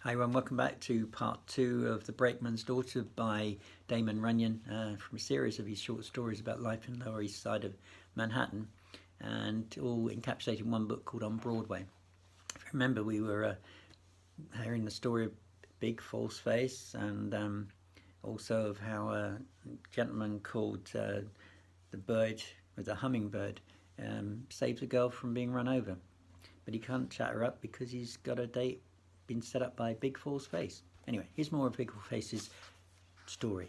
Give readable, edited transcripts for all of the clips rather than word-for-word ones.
Hi everyone, welcome back to part 2 of The Brakeman's Daughter by Damon Runyon, from a series of his short stories about life in the Lower East Side of Manhattan, and all encapsulated in one book called On Broadway. If you remember, we were hearing the story of Big False Face, and also of how a gentleman called the bird, with a hummingbird, saves a girl from being run over. But he can't chat her up because he's got a date been set up by Big False Face. Anyway, here's more of Big False Face's story.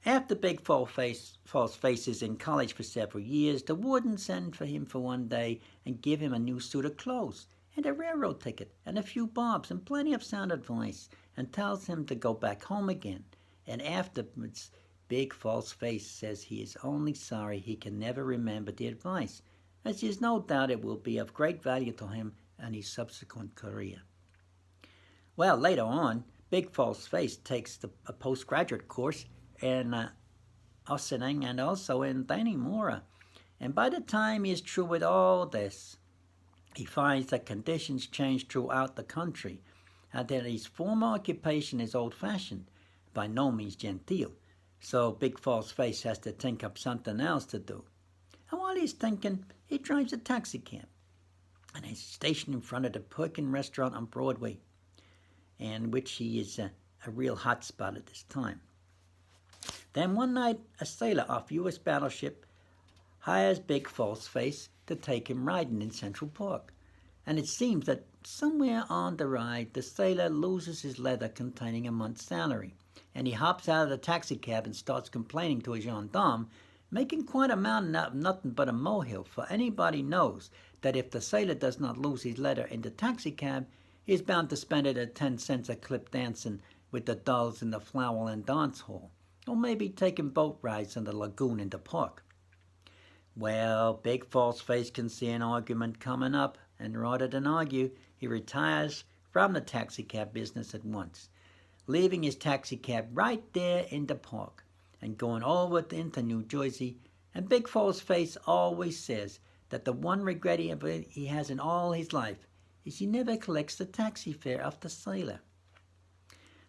After Big False Face is in college for several years, the warden sent for him for one day and give him a new suit of clothes and a railroad ticket and a few bobs and plenty of sound advice, and tells him to go back home again. And afterwards, Big False Face says he is only sorry he can never remember the advice, as he has no doubt it will be of great value to him and his subsequent career. Well, later on, Big False Face takes a postgraduate course in auctioning and also in dining mora. And by the time he is through with all this, he finds that conditions change throughout the country, and that his former occupation is old-fashioned, by no means genteel. So Big False Face has to think up something else to do. And while he's thinking, he drives a taxi cab, and he's stationed in front of the Perkin restaurant on Broadway, in which he is a real hot spot at this time. Then one night, a sailor off U.S. battleship hires Big False Face to take him riding in Central Park. And it seems that somewhere on the ride, the sailor loses his leather containing a month's salary, and he hops out of the taxi cab and starts complaining to a gendarme, making quite a mountain out of nothing but a molehill, for anybody knows that if the sailor does not lose his letter in the taxicab, he is bound to spend it at 10 cents a clip dancing with the dolls in the flower and dance hall, or maybe taking boat rides in the lagoon in the park. Well, Big False Face can see an argument coming up, and rather than argue, he retires from the taxicab business at once, leaving his taxicab right there in the park and going over into New Jersey. And Big False Face always says that the one regret he has in all his life is he never collects the taxi fare of the sailor.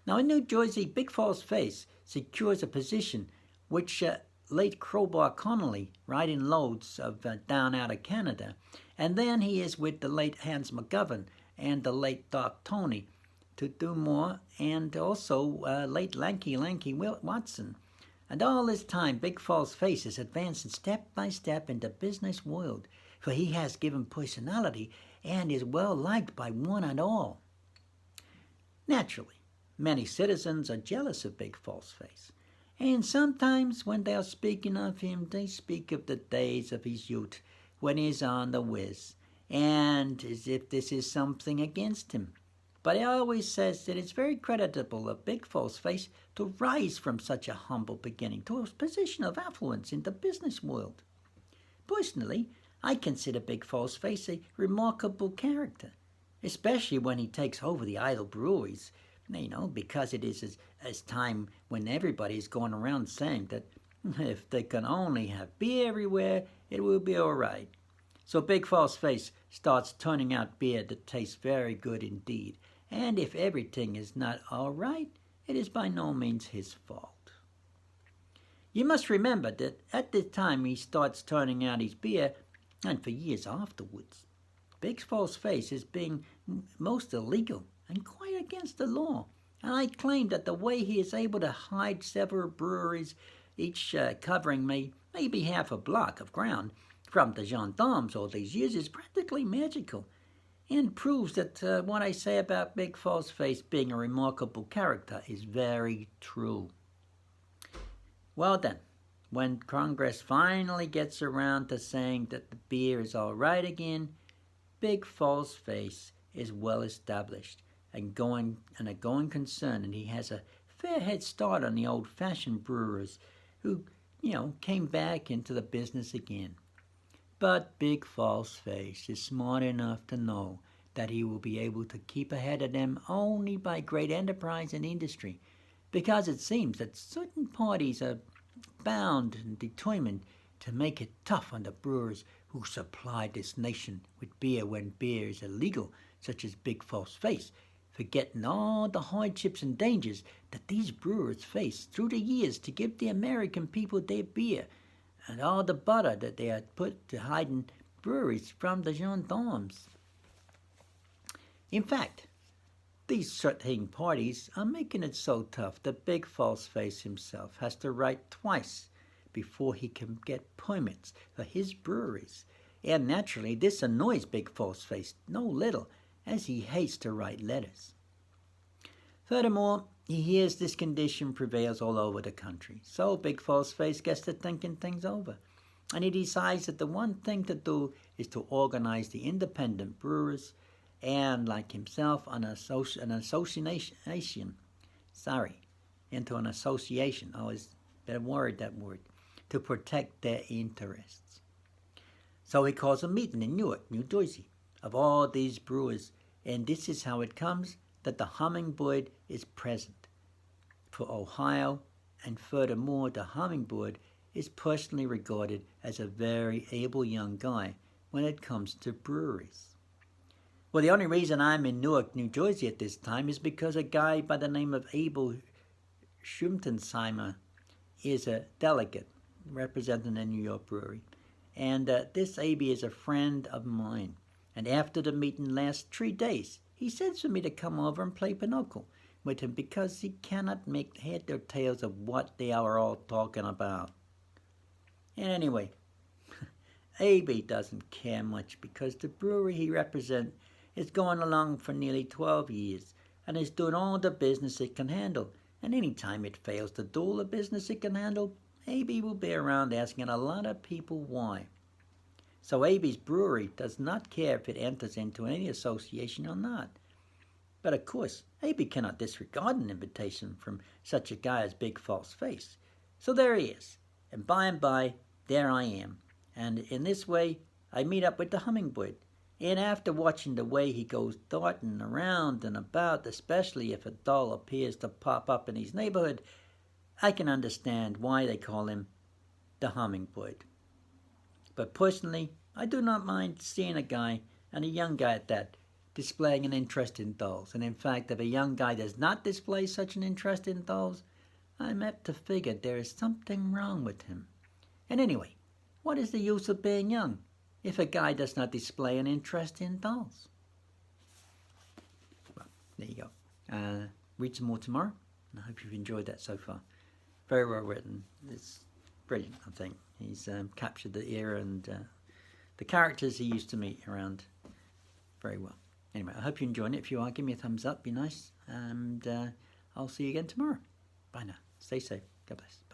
Now in New Jersey, Big False Face secures a position which late Crowbar Connolly, riding loads of down out of Canada, and then he is with the late Hans McGovern and the late Doc Tony to do more, and also late Lanky Watson. And all this time, Big False Face is advancing step by step in the business world, for he has given personality and is well liked by one and all. Naturally, many citizens are jealous of Big False Face, and sometimes when they are speaking of him, they speak of the days of his youth when he is on the whiz, and as if this is something against him. But he always says that it's very creditable of Big False Face to rise from such a humble beginning to a position of affluence in the business world. Personally, I consider Big False Face a remarkable character, especially when he takes over the idle breweries, because it is as time when everybody is going around saying that if they can only have beer everywhere, it will be all right. So Big False Face starts turning out beer that tastes very good indeed, and if everything is not all right, it is by no means his fault. You must remember that at the time he starts turning out his beer, and for years afterwards, Big False Face is being most illegal and quite against the law. And I claim that the way he is able to hide several breweries, each covering maybe half a block of ground, from the gendarmes all these years is practically magical, and proves that what I say about Big False Face being a remarkable character is very true. Well then, when Congress finally gets around to saying that the beer is all right again, Big False Face is well established and a going concern, and he has a fair head start on the old-fashioned brewers who, came back into the business again. But Big False Face is smart enough to know that he will be able to keep ahead of them only by great enterprise and industry, because it seems that certain parties are bound and determined to make it tough on the brewers who supplied this nation with beer when beer is illegal, such as Big False Face, forgetting all the hardships and dangers that these brewers faced through the years to give the American people their beer, and all the butter that they had put to hiding breweries from the gendarmes. In fact, these certain parties are making it so tough that Big False Face himself has to write twice before he can get permits for his breweries. And naturally, this annoys Big False Face no little, as he hates to write letters. Furthermore, he hears this condition prevails all over the country, so Big False Face gets to thinking things over, and he decides that the one thing to do is to organize the independent brewers and, like himself, into an association. Always better word, that word, to protect their interests. So he calls a meeting in Newark, New Jersey, of all these brewers, and this is how it comes that the Hummingbird is present for Ohio, and furthermore, the Hummingbird is personally regarded as a very able young guy when it comes to breweries. Well, the only reason I'm in Newark, New Jersey at this time is because a guy by the name of Abel Schumtensheimer is a delegate representing the New York Brewery. And this AB is a friend of mine. And after the meeting lasts 3 days, he sends for me to come over and play Pinochle with him because he cannot make head or tails of what they are all talking about. And anyway, AB doesn't care much because the brewery he represents is going along for nearly 12 years and is doing all the business it can handle. And any time it fails to do all the business it can handle, AB will be around asking a lot of people why. So AB's brewery does not care if it enters into any association or not. But of course, AB cannot disregard an invitation from such a guy as Big False Face. So there he is, and by, there I am. And in this way, I meet up with the Hummingbird. And after watching the way he goes darting around and about, especially if a doll appears to pop up in his neighborhood, I can understand why they call him the Hummingbird. But personally, I do not mind seeing a guy, and a young guy at that, displaying an interest in dolls. And in fact, if a young guy does not display such an interest in dolls, I'm apt to figure there is something wrong with him. And anyway, what is the use of being young if a guy does not display an interest in dolls? Well, there you go. Read some more tomorrow, and I hope you've enjoyed that so far. Very well written. It's brilliant, I think. He's captured the era and the characters he used to meet around very well. Anyway, I hope you're enjoying it. If you are, give me a thumbs up, be nice, and I'll see you again tomorrow. Bye now. Stay safe. God bless.